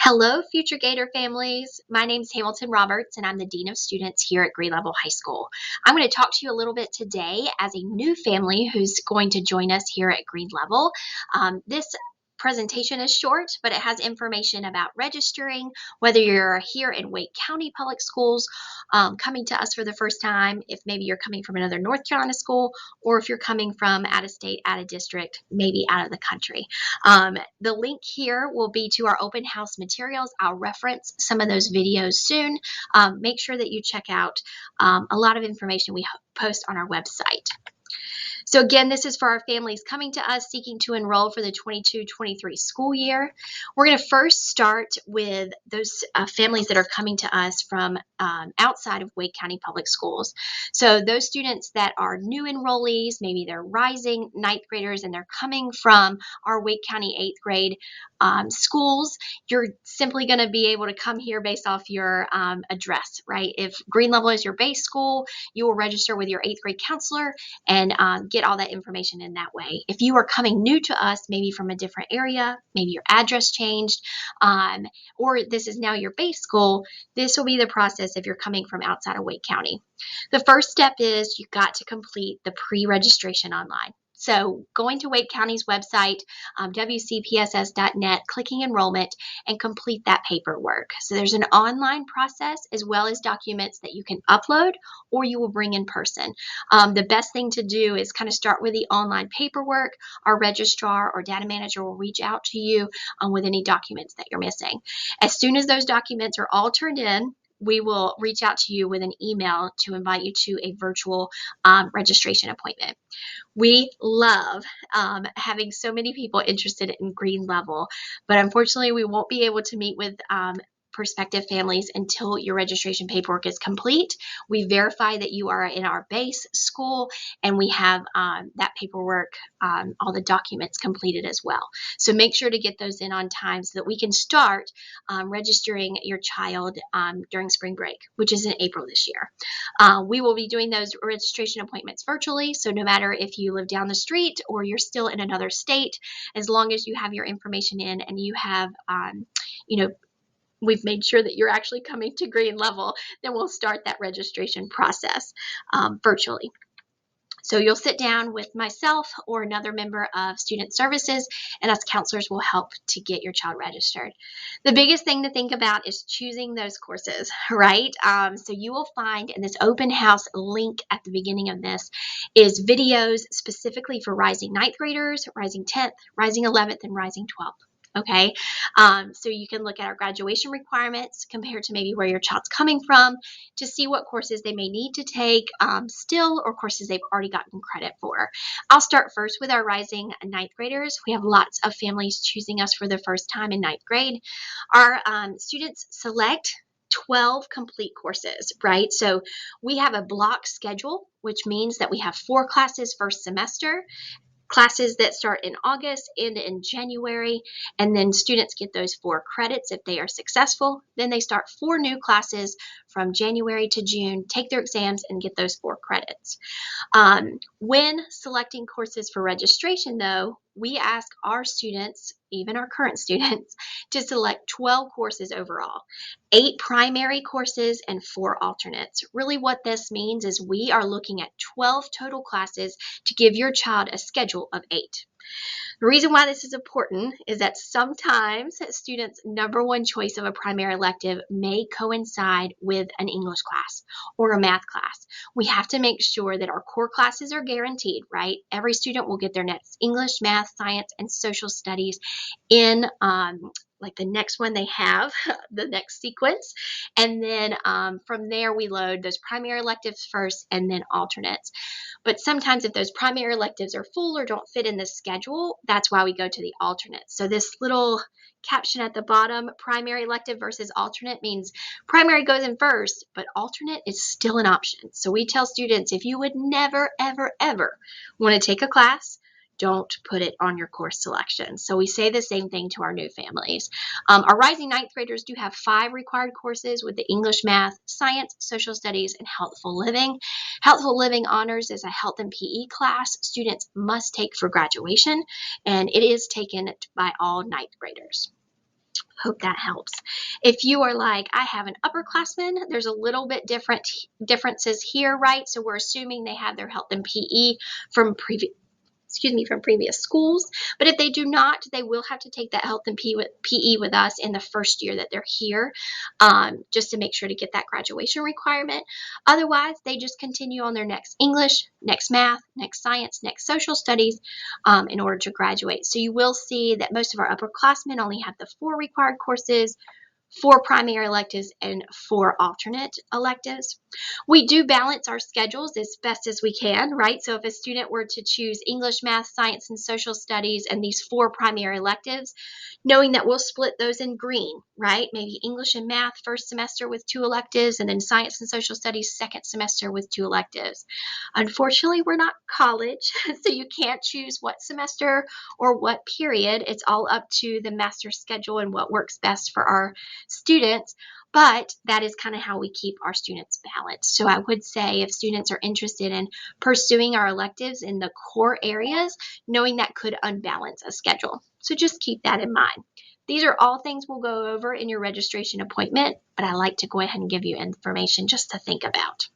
Hello, future Gator families. My name is Hamilton Roberts, and I'm the Dean of Students here at Green Level High School. I'm going to talk to you a little bit today as a new family who's going to join us here at Green Level. This presentation is short, but it has information about registering, whether you're here in Wake County Public Schools, coming to us for the first time, if maybe you're coming from another North Carolina school, or if you're coming from out of state, out of district, maybe out of the country. The link here will be to our open house materials. I'll reference some of those videos soon. Make sure that you check out a lot of information we post on our website. So again, this is for our families coming to us seeking to enroll for the 22-23 school year. We're going to first start with those families that are coming to us from outside of Wake County Public Schools. So those students that are new enrollees, maybe they're rising ninth graders and they're coming from our Wake County 8th grade schools, you're simply going to be able to come here based off your address, right? If Green Level is your base school, you will register with your 8th grade counselor and get all that information in that way. If you are coming new to us, maybe from a different area, maybe your address changed, or this is now your base school, this will be the process if you're coming from outside of Wake County. The first step is you've got to complete the pre-registration online. So going to Wake County's website, wcpss.net, clicking enrollment, and complete that paperwork. So there's an online process as well as documents that you can upload or you will bring in person. The best thing to do is kind of start with the online paperwork. Our registrar or data manager will reach out to you with any documents that you're missing. As soon as those documents are all turned in, we will reach out to you with an email to invite you to a virtual registration appointment. We love having so many people interested in Green Level, but unfortunately we won't be able to meet with prospective families until your registration paperwork is complete. We verify that you are in our base school and we have that paperwork, all the documents completed as well. So make sure to get those in on time so that we can start registering your child during spring break, which is in April this year. We will be doing those registration appointments virtually, so no matter if you live down the street or you're still in another state, as long as you have your information in and you have, we've made sure that you're actually coming to Green Level, then we'll start that registration process virtually. So you'll sit down with myself or another member of Student Services, and us counselors will help to get your child registered. The biggest thing to think about is choosing those courses, right? So you will find in this open house link at the beginning of this is videos specifically for rising ninth graders, rising 10th, rising 11th, and rising 12th. Okay, so you can look at our graduation requirements compared to maybe where your child's coming from to see what courses they may need to take still or courses they've already gotten credit for. I'll start first with our rising ninth graders. We have lots of families choosing us for the first time in ninth grade. Our students select 12 complete courses, right? So we have a block schedule, which means that we have 4 classes first semester, classes that start in August, end in January, and then students get those 4 credits if they are successful. Then they start 4 new classes from January to June, take their exams, and get those 4 credits. When selecting courses for registration, though, we ask our students, even our current students, to select 12 courses overall, 8 primary courses and 4 alternates. Really what this means is we are looking at 12 total classes to give your child a schedule of 8. The reason why this is important is that sometimes students' number one choice of a primary elective may coincide with an English class or a math class. We have to make sure that our core classes are guaranteed, right? Every student will get their next English, math, science, and social studies in like the next one they have, the next sequence. And then from there, we load those primary electives first and then alternates. But sometimes if those primary electives are full or don't fit in the schedule, that's why we go to the alternates. So this little caption at the bottom, primary elective versus alternate, means primary goes in first, but alternate is still an option. So we tell students, if you would never, ever, ever want to take a class, don't put it on your course selection. So we say the same thing to our new families. Our rising ninth graders do have 5 required courses with the English, math, science, social studies, and healthful living. Healthful living honors is a health and PE class students must take for graduation, and it is taken by all ninth graders. Hope that helps. If you are like, I have an upperclassman, there's a little bit differences here, right? So we're assuming they have their health and PE from previous schools. But if they do not, they will have to take that health and PE with us in the first year that they're here, just to make sure to get that graduation requirement. Otherwise, they just continue on their next English, next math, next science, next social studies in order to graduate. So you will see that most of our upperclassmen only have the 4 required courses, 4 primary electives, and 4 alternate electives. We do balance our schedules as best as we can, right? So if a student were to choose English, math, science, and social studies and these 4 primary electives, knowing that we'll split those in green, right? Maybe English and math first semester with 2 electives, and then science and social studies second semester with 2 electives. Unfortunately, we're not college, so you can't choose what semester or what period. It's all up to the master schedule and what works best for our students, but that is kind of how we keep our students balanced. So I would say if students are interested in pursuing our electives in the core areas, knowing that could unbalance a schedule. So just keep that in mind. These are all things we'll go over in your registration appointment, but I like to go ahead and give you information just to think about.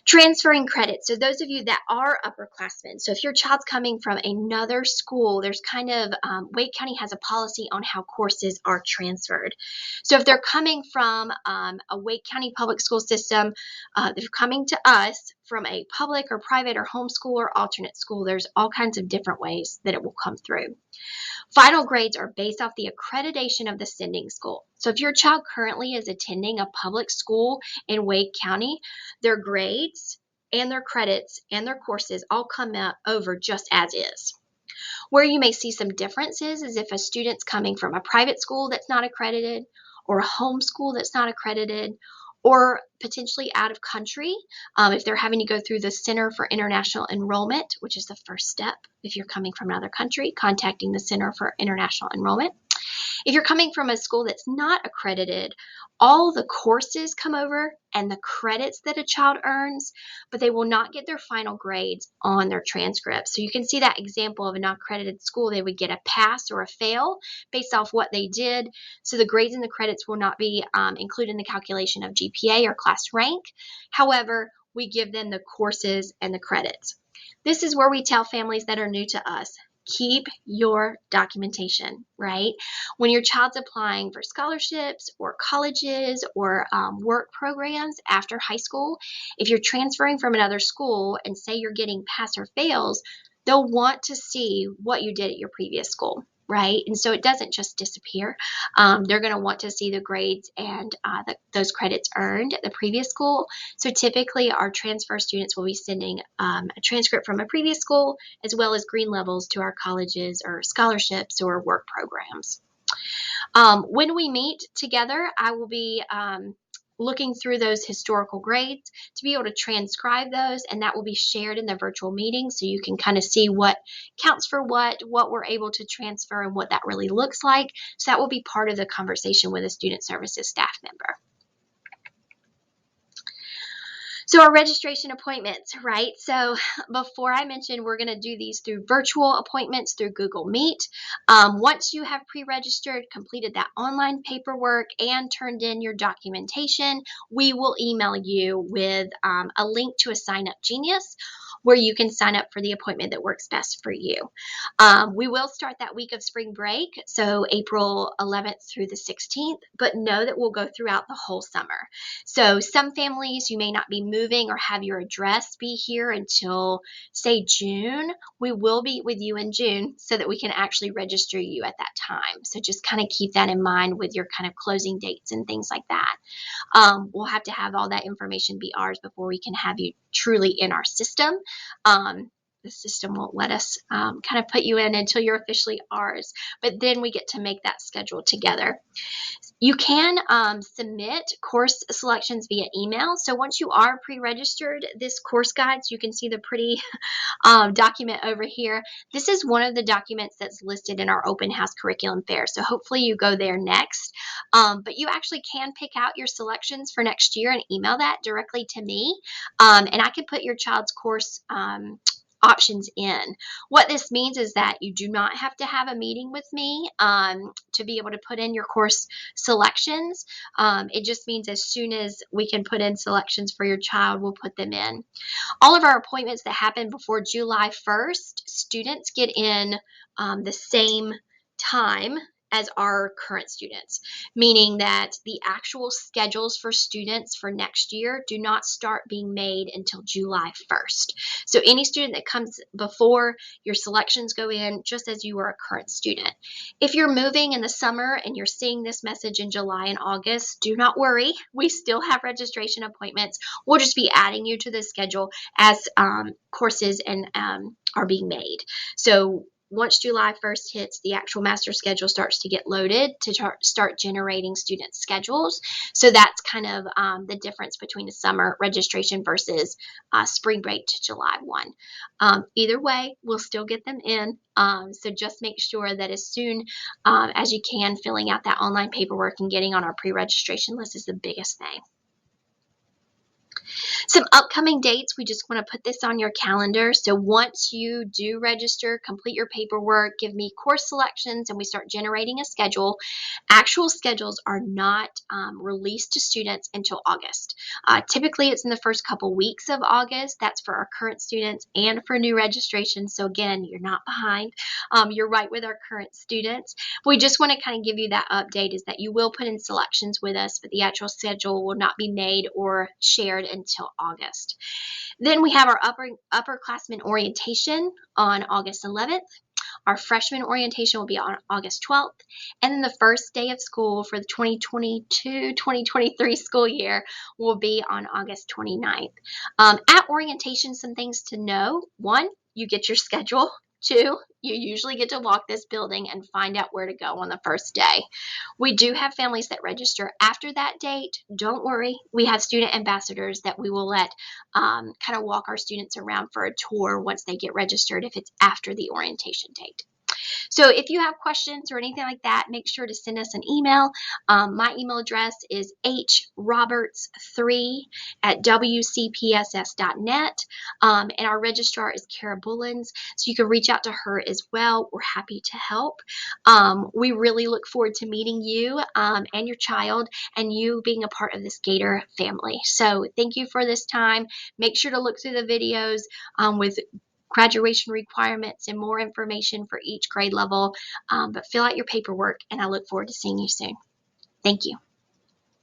Transferring credits. So those of you that are upperclassmen, so if your child's coming from another school, there's kind of, Wake County has a policy on how courses are transferred. So if they're coming from a Wake County public school system, they're coming to us from a public or private or homeschool or alternate school, there's all kinds of different ways that it will come through. Final grades are based off the accreditation of the sending school. So if your child currently is attending a public school in Wake County, their grades and their credits and their courses all come out over just as is. Where you may see some differences is if a student's coming from a private school that's not accredited, or a homeschool that's not accredited, or potentially out of country, if they're having to go through the Center for International Enrollment, which is the first step if you're coming from another country, contacting the Center for International Enrollment. If you're coming from a school that's not accredited, all the courses come over and the credits that a child earns, but they will not get their final grades on their transcript. So you can see that example of a non-accredited school. They would get a pass or a fail based off what they did. So the grades and the credits will not be included in the calculation of GPA or class rank. However, we give them the courses and the credits. This is where we tell families that are new to us, keep your documentation, right? When your child's applying for scholarships or colleges or work programs after high school, if you're transferring from another school and say you're getting pass or fails, they'll want to see what you did at your previous school, right? And so it doesn't just disappear. They're going to want to see the grades and those credits earned at the previous school. So typically our transfer students will be sending a transcript from a previous school as well as green levels to our colleges or scholarships or work programs. When we meet together, I will be looking through those historical grades to be able to transcribe those, and that will be shared in the virtual meeting so you can kind of see what counts for what we're able to transfer and what that really looks like. So that will be part of the conversation with a student services staff member. So our registration appointments, right? So before I mentioned, we're going to do these through virtual appointments through Google Meet. Once you have pre-registered, completed that online paperwork, and turned in your documentation, we will email you with a link to a Sign Up Genius where you can sign up for the appointment that works best for you. We will start that week of spring break, so April 11th through the 16th, but know that we'll go throughout the whole summer. So some families, you may not be moving or have your address be here until, say, June. We will be with you in June so that we can actually register you at that time. So just kind of keep that in mind with your kind of closing dates and things like that. We'll have to have all that information be ours before we can have you truly in our system. The system won't let us kind of put you in until you're officially ours, but then we get to make that schedule together. You can submit course selections via email. So once you are pre-registered, this course guides, you can see the pretty document over here. This is one of the documents that's listed in our open house curriculum fair. So hopefully you go there next. But you actually can pick out your selections for next year and email that directly to me. And I can put your child's course options in. What this means is that you do not have to have a meeting with me to be able to put in your course selections. It just means as soon as we can put in selections for your child, we'll put them in. All of our appointments that happen before July 1st, students get in the same time as our current students, meaning that the actual schedules for students for next year do not start being made until July 1st. So any student that comes before, your selections go in just as you are a current student. If you're moving in the summer and you're seeing this message in July and August, do not worry. We still have registration appointments. We'll just be adding you to the schedule as courses and are being made. So once July 1st hits, the actual master schedule starts to get loaded to start generating student schedules. So that's kind of the difference between the summer registration versus spring break to July 1. Either way, we'll still get them in. So just make sure that as soon as you can, filling out that online paperwork and getting on our pre-registration list is the biggest thing. Some upcoming dates, we just want to put this on your calendar. So once you do register, complete your paperwork, give me course selections, and we start generating a schedule, actual schedules are not released to students until August. Typically, it's in the first couple weeks of August. That's for our current students and for new registrations. So again, you're not behind. You're right with our current students. We just want to kind of give you that update is that you will put in selections with us, but the actual schedule will not be made or shared until August. Then we have our upperclassmen orientation on August 11th. Our freshman orientation will be on August 12th. And then the first day of school for the 2022-2023 school year will be on August 29th. At orientation, some things to know. One, you get your schedule. Two, you usually get to walk this building and find out where to go on the first day. We do have families that register after that date. Don't worry. We have student ambassadors that we will let kind of walk our students around for a tour once they get registered if it's after the orientation date. So if you have questions or anything like that, make sure to send us an email. My email address is hroberts3@wcpss.net. And our registrar is Kara Bullens. So you can reach out to her as well. We're happy to help. We really look forward to meeting you and your child and you being a part of this Gator family. So thank you for this time. Make sure to look through the videos with graduation requirements and more information for each grade level. But fill out your paperwork, and I look forward to seeing you soon. Thank you.